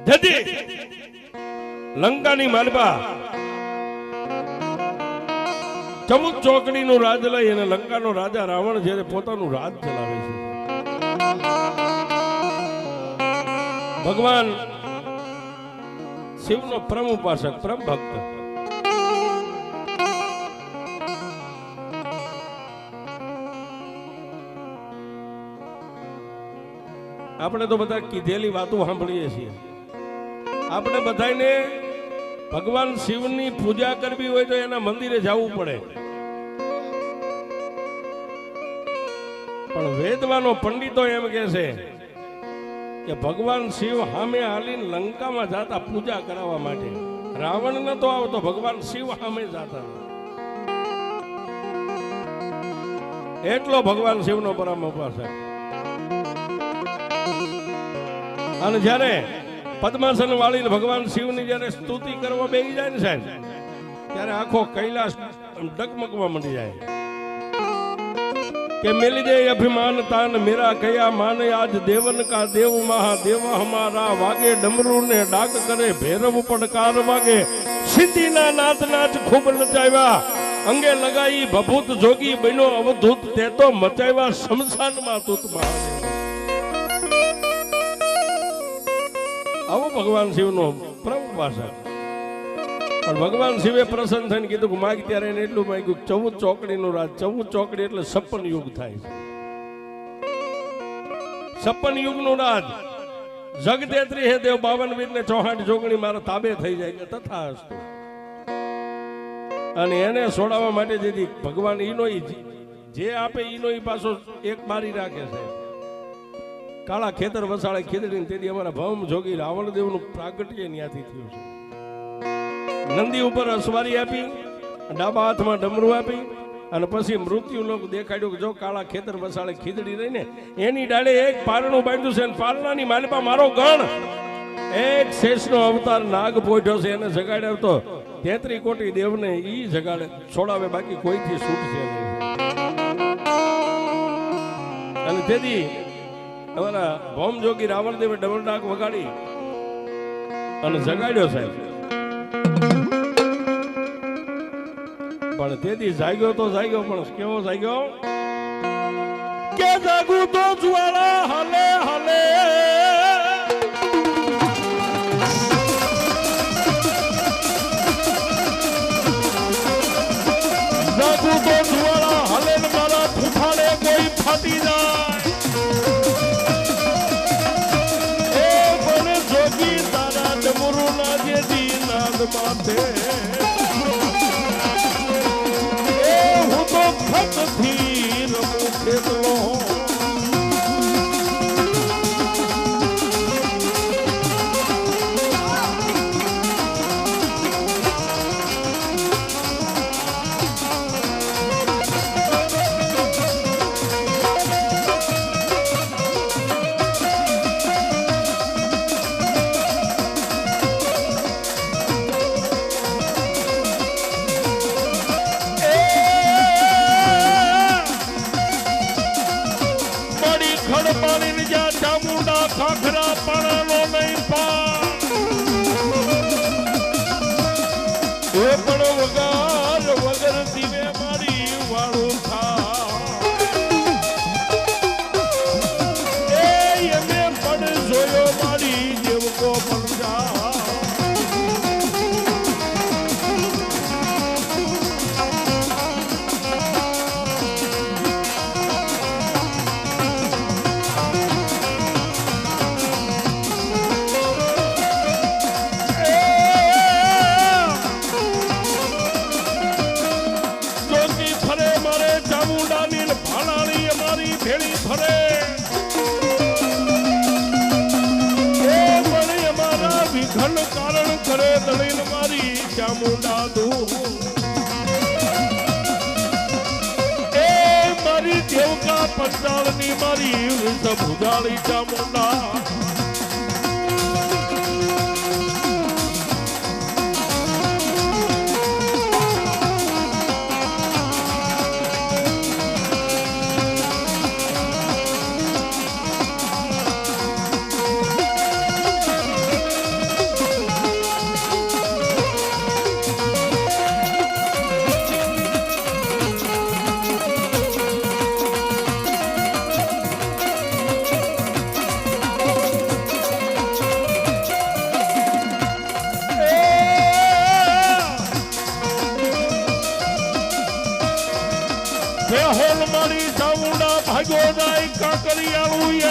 જજી લંકાની માલપા ચબુક ચોકડીનું રાજ લઈ અને લંકાનો રાજા રાવણ જ્યારે પોતાનું રાજ ચલાવે છે, ભગવાન શિવનો પરમ ઉપાસક પરમ ભક્ત આપણે તો બધા કીધેલી વાતો સાંભળીએ છીએ. આપણે બધાને ભગવાન શિવની પૂજા કરવી હોય તો એના મંદિરે જવું પડે, પણ વેદવાનો પંડિતો એમ કહે છે કે ભગવાન શિવ સામે હાલીને લંકામાં જાતા પૂજા કરાવવા માટે. રાવણ નતો આવતો, ભગવાન શિવ સામે જાતા. એટલો ભગવાન શિવનો પરમ ઉપાસક. અને જ્યારે પદ્માસન વાળીને ભગવાન શિવની જ્યારે સ્તુતિ કરવા બેસી જાય ને સાહેબ, ત્યારે આખો કૈલાસ ડગમગવા મંડી જાય કે મિલ દે અભિમાન તાન મેરા કયા માને આજ દેવન કા દેવ મહાદેવ હમારા. વાગે ડમરૂ ને ડાક કરે ભૈરવ પડકાર વાગે. સિદ્ધિના નાથ નાચ ખૂબ નચાવ્યા, અંગે લગાઈ ભભૂત જોગી બન્યો અવધૂત. તે તો મચાવ્યા શમશાનમાં તૂત મહાદેવ. આવો ભગવાન શિવનો પરમ ઉપાસક. પણ ભગવાન શિવે પ્રસન્ન થઈને કીધું કે માગ ત્યારે એને એટલું માગ્યું 14 ચોકડીનું રાજ. 14 ચોકડી એટલે 56 યુગ થાય છે. 56 યુગનું રાજ. જગતેત્રી હે દેવ 52 વીર ને 64 જોગણી મારા તાબે થઈ જાય તથા હસ્તુ. અને એને છોડાવવા માટે જેથી ભગવાન ઈનો જે આપે ઈનો ઈ પાછો એક બારી રાખે છે. કાળા ખેતર વસાળે ખીદડીને તેથી અમારા ભમ જોગી રાવણદેવનું પ્રાગટ્ય ત્યાંથી થયું છે. નંદી ઉપર અસવારી આપી, ડાબા હાથમાં ડમરું આપી, અને પછી મૃત્યુ લોક દેખાડ્યું કે જો કાળા ખેતર વસાળે ખીદડી રહીને એની ડાળે એક પારણું બાંધ્યું છે, અને પારણાની માલિપા મારો ગણ એક શેષનો અવતાર નાગ પોઢ્યો છે. એને જગાડ્યો તો 33 કોટી દેવને ઈ જગાડે છોડાવે, બાકી કોઈથી છૂટશે નહીં. અને તેથી અમારા ભૌમ જોગી રાવણદેવે ડબલ ડાક વગાડી અને જગાડ્યો સાહેબ. પણ તેથી જાગ્યો તો જાગ્યો, પણ કેવો જાગ્યો કે જાગું તો જ્વાળા હલે હલે. જાગું તો જ્વાળા હલે ને મારા ફૂફાડે કોઈ ફાટી જાય. માથે હું તો ભક્તથી રમું ખેતલો. ખાખરા પાણાનો નહીં પા એ પણ વગર દીવે મારી વાળું થા. એમે પણ જોયો મારી દેવકો પણ જા. ઘન કારણ કરે દલીલ મારી ચામુંડા દૂર. એ મારી દેવકા પંચાળની મારી ભુજાળી ચામુંડા.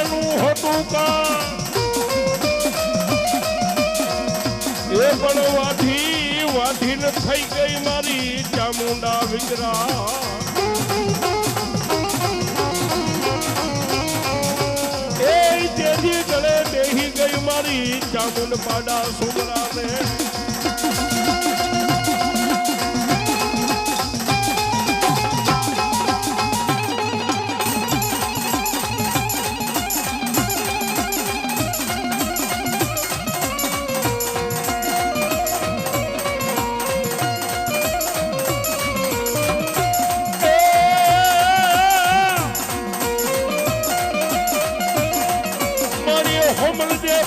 એનું હતું કા એ પણ વાધી ન થઈ ગઈ મારી ચામુંડા વિગ્રહ એ તેજી ગળે બેહી ગઈ મારી ચામુંડ પાડા સુગરા ને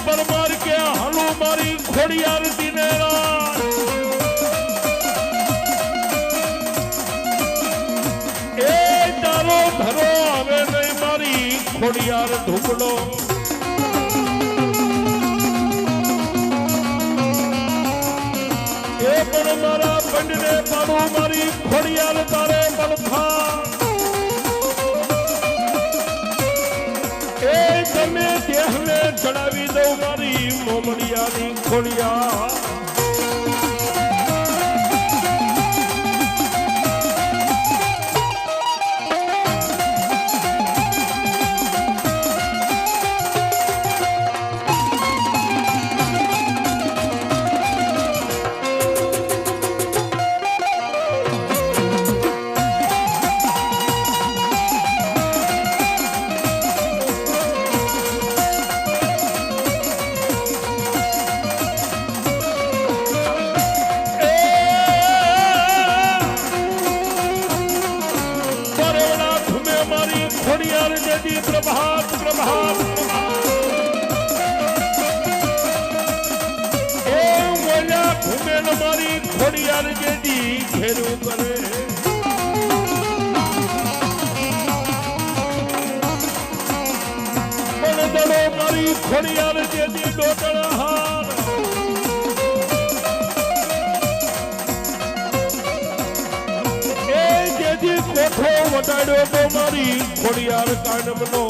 પરમાર કે હાલો મારી ખોડિયાર દિનેરા એ તારો ધરો હવે નહીં મારી ખોડિયાર ઢુકડો એ પણ મારા પંડને પાડું મારી ખોડિયાર તારે બળથા એ તમે દેહને ચડાવી દઉં મારી મોમડિયાની ખોડિયા ખોડિયાર દેદી પ્રભાત પ્રભાત એ મોલા ઘૂમે મારી ખોડિયાર દેદી ઘેરું કરે પણ દડો મારી ખોડિયાર દેદી ડોટળ હાર એ જેથી કોઠો વટાડ્યો તો મારી ખોડિયાર કાનમનો